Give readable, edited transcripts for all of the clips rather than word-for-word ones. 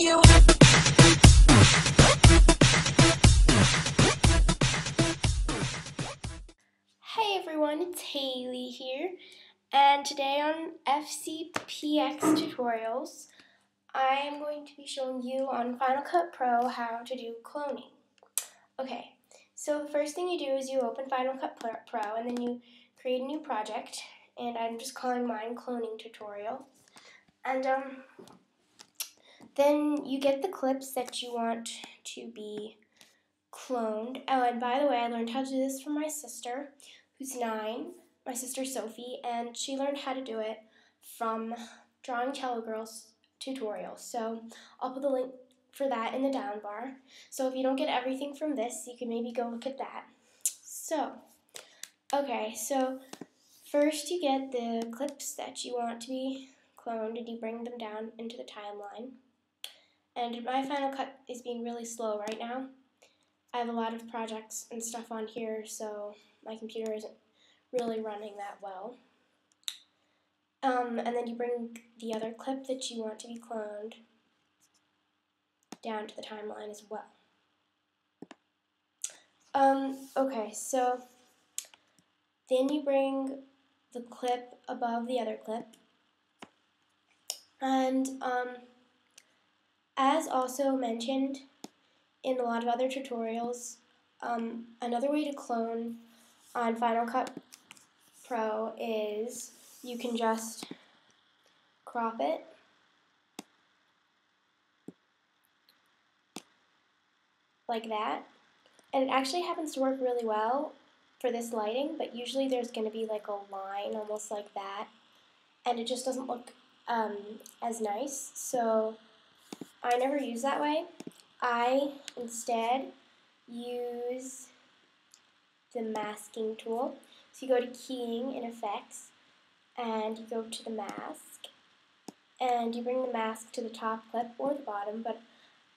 you. Hey everyone, it's Haley here, and today on FCPX Tutorials, I am going to be showing you on Final Cut Pro how to do cloning. Okay, so the first thing you do is you open Final Cut Pro, and then you create a new project, and I'm just calling mine Cloning Tutorial. And then you get the clips that you want to be cloned. Oh, and by the way, I learned how to do this from my sister, who's 9, my sister Sophie, and she learned how to do it from Drawing Cello Girls tutorial. So I'll put the link for that in the down bar. So if you don't get everything from this, you can maybe go look at that. So, okay, so first you get the clips that you want to be cloned and you bring them down into the timeline. And my Final Cut is being really slow right now. I have a lot of projects and stuff on here, so my computer isn't really running that well. And then you bring the other clip that you want to be cloned down to the timeline as well. Okay, so then you bring the clip above the other clip. And as also mentioned in a lot of other tutorials, another way to clone on Final Cut Pro is you can just crop it like that, and it actually happens to work really well for this lighting, but usually there's going to be like a line almost like that, and it just doesn't look as nice, so I never use that way. I instead use the masking tool. So you go to keying in effects, and you go to the mask, and you bring the mask to the top clip or the bottom, but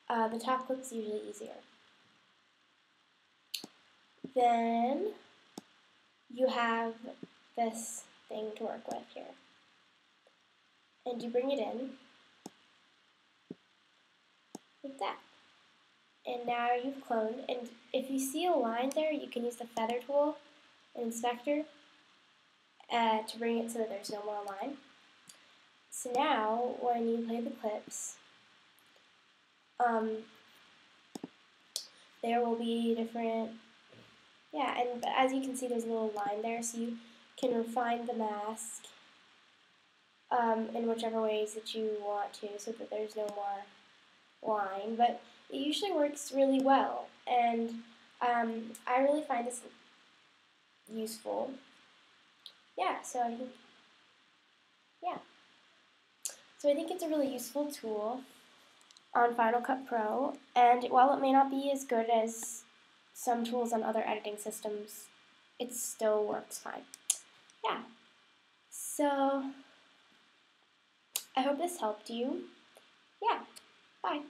the top clip is usually easier. Then you have this thing to work with here, and you bring it in like that. And now you've cloned, and if you see a line there, you can use the feather tool and inspector to bring it so that there's no more line. So now, when you play the clips, there will be different, but as you can see, there's a little line there, so you can refine the mask in whichever ways that you want to, so that there's no more line, but it usually works really well, and I really find this useful. So I think it's a really useful tool on Final Cut Pro, and while it may not be as good as some tools on other editing systems, it still works fine. So I hope this helped you. Bye.